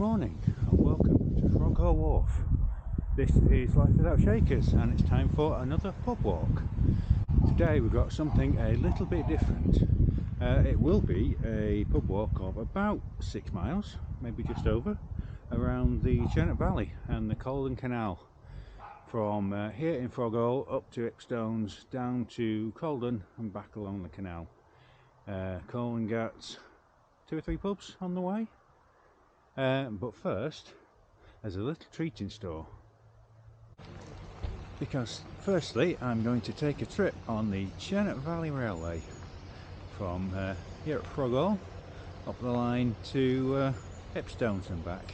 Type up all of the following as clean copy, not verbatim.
morning and welcome to Froghall Wharf. This is Life Without Shakers and it's time for another pub walk. Today we've got something a little bit different. It will be a pub walk of about 6 miles, maybe just over, around the Churnet Valley and the Cauldon Canal. From here in Froghall up to Ipstones, down to Cauldon and back along the canal. Cauldon gets 2 or 3 pubs on the way. But first, there's a little treat in store. Because firstly, I'm going to take a trip on the Churnet Valley Railway from here at Froghall up the line to Ipstones and back.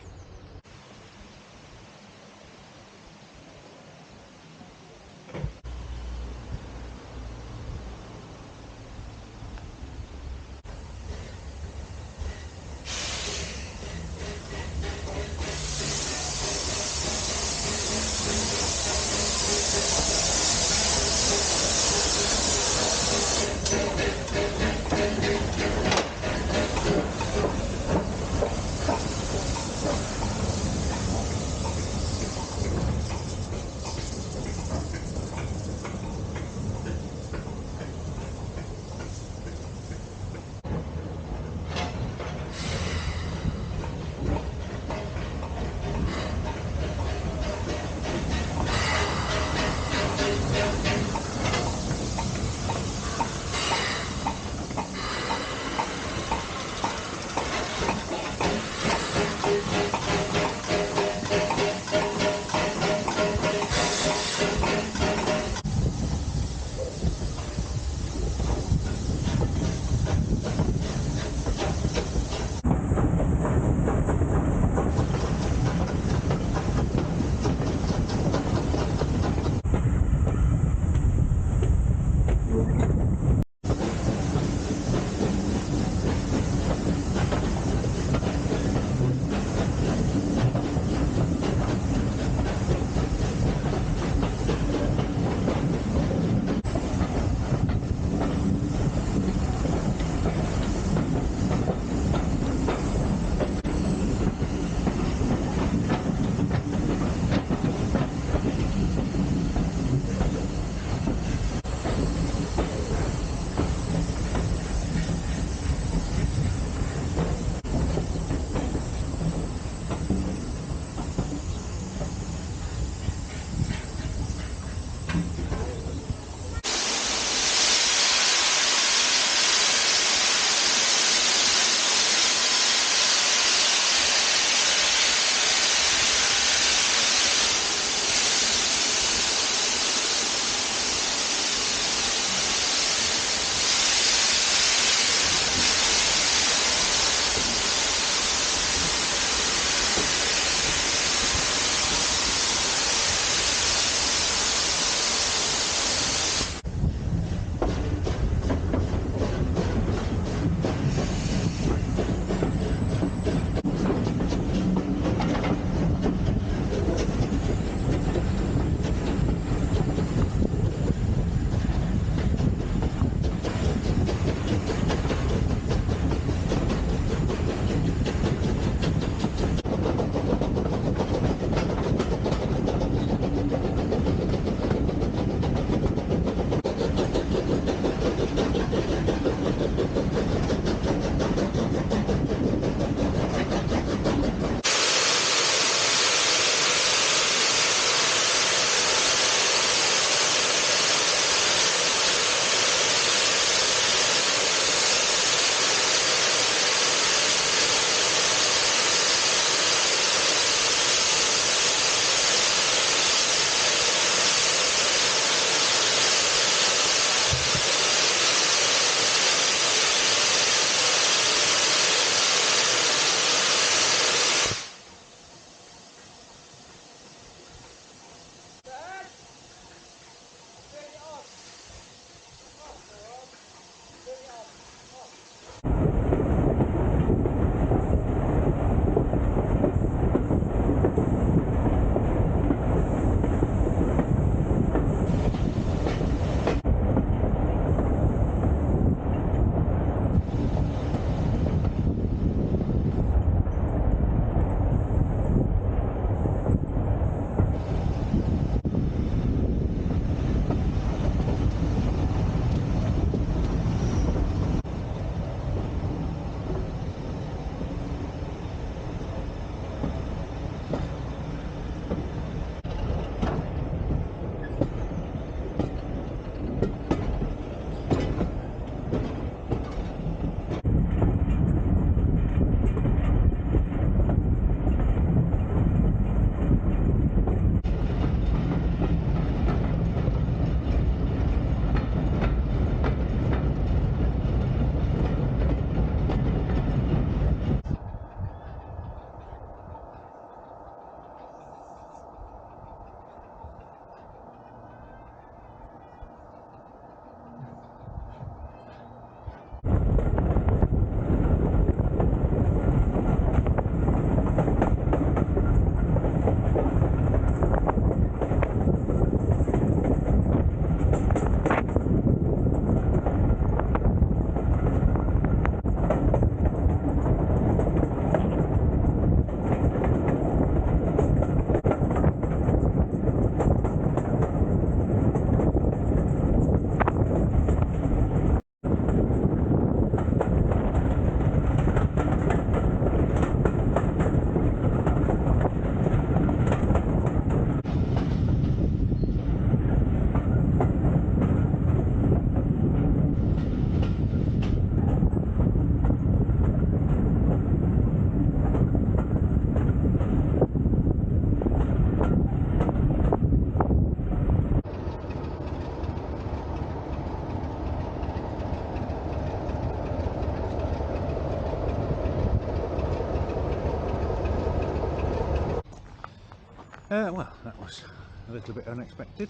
Well, that was a little bit unexpected.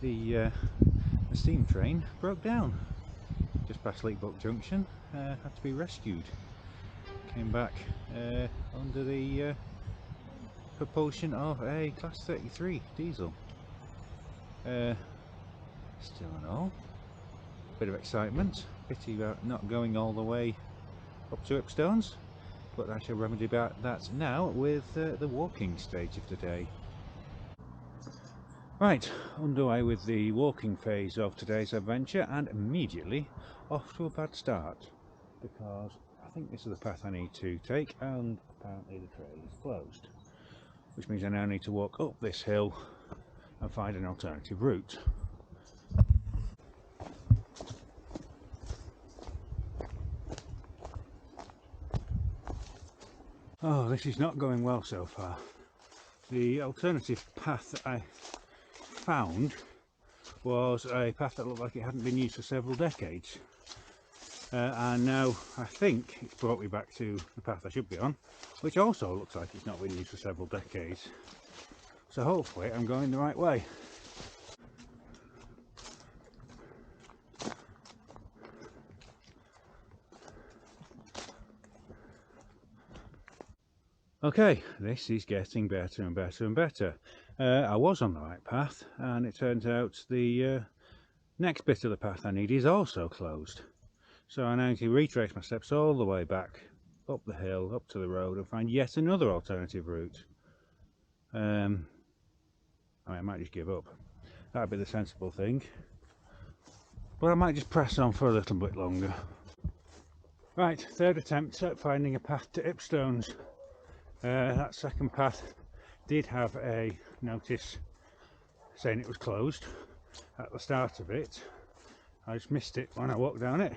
The steam train broke down just past Leakbrook Junction, had to be rescued. Came back under the propulsion of a Class 33 diesel. Still and all, bit of excitement, pity about not going all the way up to Ipstones, but I shall remedy about that now with the walking stage of the day. Right, underway with the walking phase of today's adventure, and immediately off to a bad start, because I think this is the path I need to take, and apparently the trail is closed, which means I now need to walk up this hill and find an alternative route. Oh, this is not going well so far. The alternative path that I found was a path that looked like it hadn't been used for several decades, and now I think it's brought me back to the path I should be on, which also looks like it's not been used for several decades. So hopefully I'm going the right way. Okay, this is getting better and better and better. I was on the right path, and it turns out the next bit of the path I need is also closed. So I now need to retrace my steps all the way back up the hill, up to the road, and find yet another alternative route. I might just give up. That'd be the sensible thing. But I might just press on for a little bit longer. Right, third attempt at finding a path to Ipstones. That second path did have a notice saying it was closed at the start of it. I just missed it when I walked down it,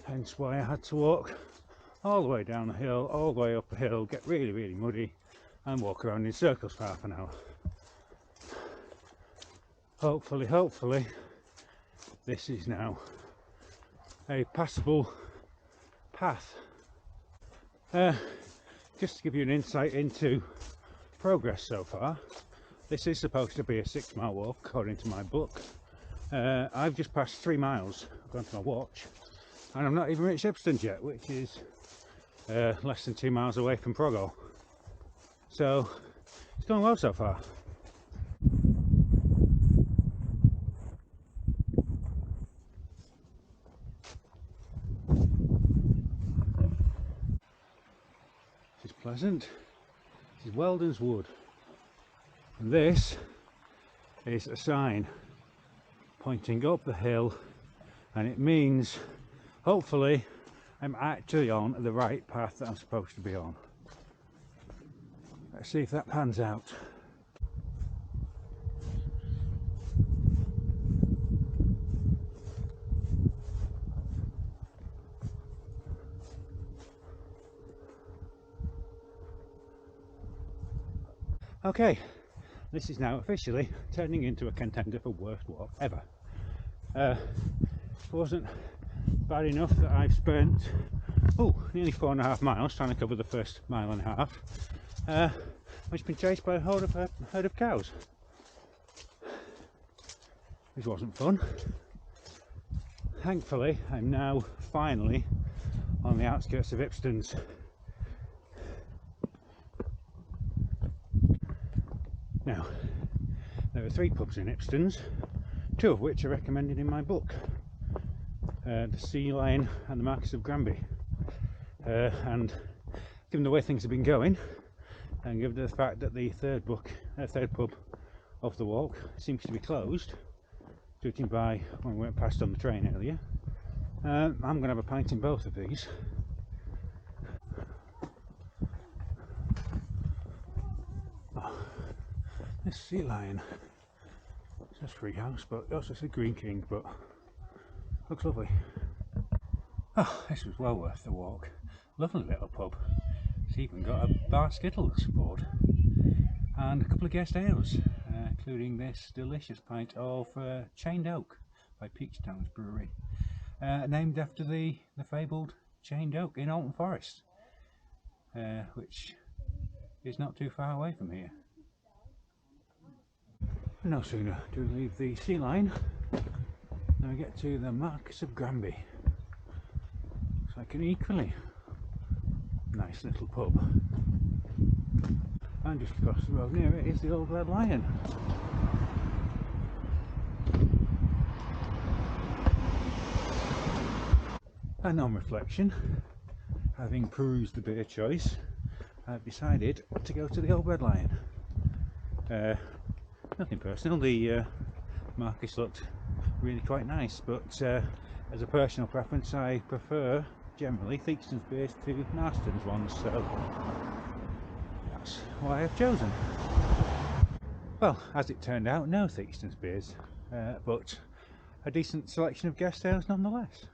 hence why I had to walk all the way down the hill, all the way up the hill, get really muddy, and walk around in circles for half an hour. Hopefully this is now a passable path. Just to give you an insight into progress so far, this is supposed to be a 6-mile walk according to my book. I've just passed 3 miles according to my watch, and I've not even reached Ipstones yet, which is less than 2 miles away from Froghall. So it's going well so far. This is pleasant. This is Weldon's Wood, and this is a sign pointing up the hill, and it means hopefully I'm actually on the right path that I'm supposed to be on. Let's see if that pans out. Okay, this is now officially turning into a contender for worst walk ever. It wasn't bad enough that I've spent nearly 4.5 miles trying to cover the first 1.5 miles, which has been chased by a herd of cows, which wasn't fun. Thankfully, I'm now finally on the outskirts of Ipstones. Now, there are 3 pubs in Ipstones, 2 of which are recommended in my book, the Sea Lion and the Marquis of Granby. And given the way things have been going, and given the fact that the third pub of the walk seems to be closed, judging by when we went past on the train earlier, I'm going to have a pint in both of these. This Sea Lion, it says free house, but it also says Green King, but looks lovely. Oh, this was well worth the walk. Lovely little pub. It's even got a bar skittles board and a couple of guest ales, including this delicious pint of Chained Oak by Peachstones Brewery, named after the fabled Chained Oak in Alton Forest, which is not too far away from here. No sooner do we leave the sea line than we get to the Marquis of Granby. It's like an equally nice little pub. And just across the road near it is the Old Red Lion. And on reflection, having perused the beer choice, I've decided to go to the Old Red Lion. Nothing personal, the Marquis looked really quite nice, but as a personal preference I prefer generally Theakston's beers to Marston's ones, so that's what I have chosen. Well, as it turned out, no Theakston's beers, but a decent selection of guest ales nonetheless.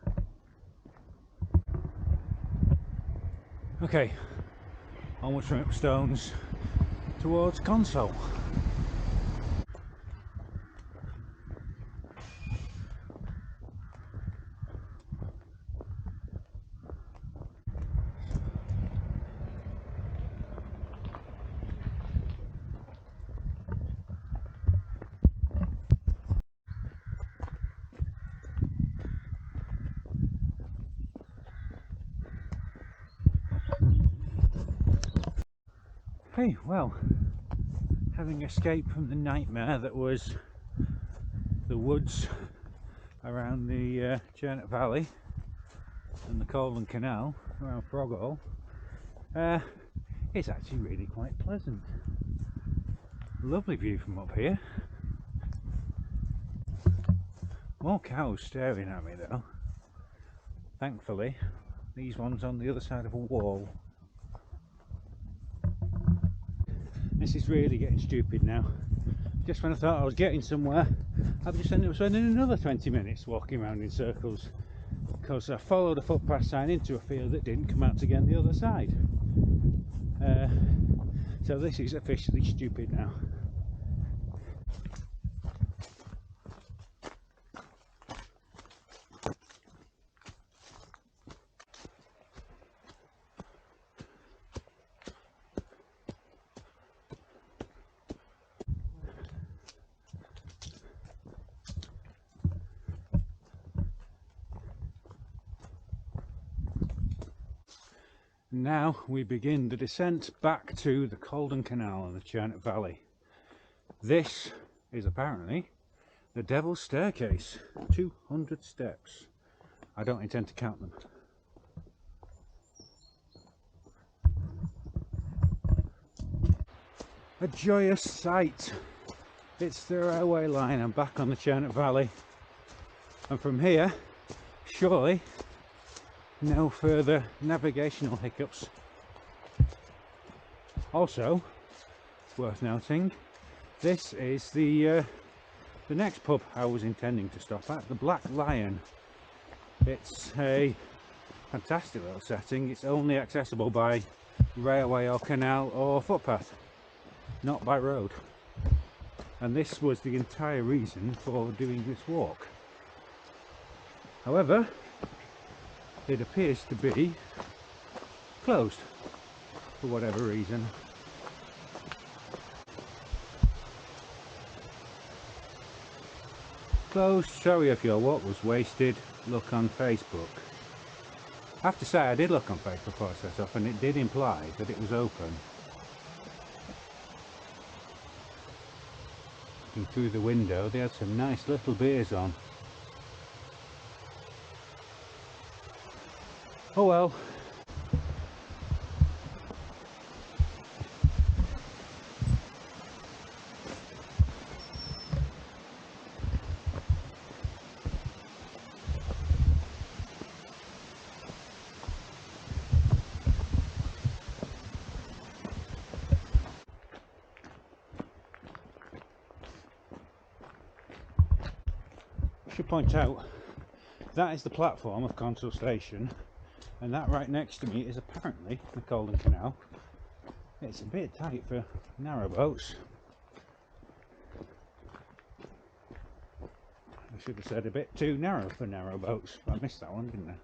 Okay, onwards from Ipstones towards Consall. Hey, well, having escaped from the nightmare that was the woods around the Churnet Valley and the Cauldon Canal around Froghall, it's actually really quite pleasant. Lovely view from up here. More cows staring at me though. Thankfully, these ones on the other side of a wall. This is really getting stupid now. Just when I thought I was getting somewhere, I've just ended up spending another 20 minutes walking around in circles because I followed a footpath sign into a field that didn't come out again the other side. So this is officially stupid now. Now we begin the descent back to the Cauldon Canal and the Churnet Valley. This is apparently the Devil's Staircase, 200 steps. I don't intend to count them. A joyous sight. It's the railway line. I'm back on the Churnet Valley, and from here, surely no further navigational hiccups. Also, worth noting, this is the next pub I was intending to stop at, the Black Lion. It's a fantastic little setting. It's only accessible by railway or canal or footpath, not by road. And this was the entire reason for doing this walk. However, it appears to be closed for whatever reason. Closed. Sorry if your walk was wasted. Look on Facebook. I have to say, I did look on Facebook before I set off, and it did imply that it was open. Looking through the window, they had some nice little beers on. Oh well. I should point out, that is the platform of Consall Station, and that right next to me is apparently the Cauldon Canal. It's a bit tight for narrow boats. I should have said a bit too narrow for narrow boats. I missed that one, didn't I?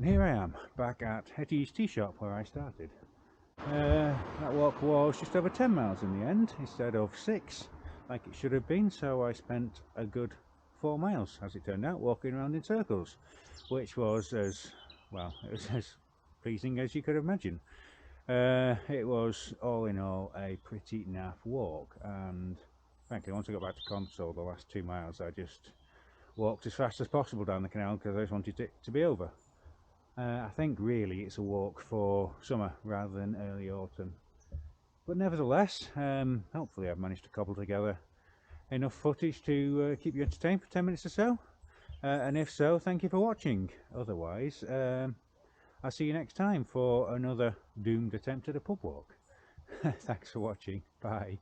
And here I am, back at Hetty's tea shop where I started. That walk was just over 10 miles in the end, instead of 6, like it should have been, so I spent a good 4 miles, as it turned out, walking around in circles, which was as, well, it was as pleasing as you could imagine. It was, all in all, a pretty naff walk, and frankly, once I got back to Consall, the last 2 miles, I just walked as fast as possible down the canal because I just wanted it to be over. I think really it's a walk for summer rather than early autumn. But nevertheless, hopefully I've managed to cobble together enough footage to keep you entertained for 10 minutes or so. And if so, thank you for watching. Otherwise, I'll see you next time for another doomed attempt at a pub walk. Thanks for watching. Bye.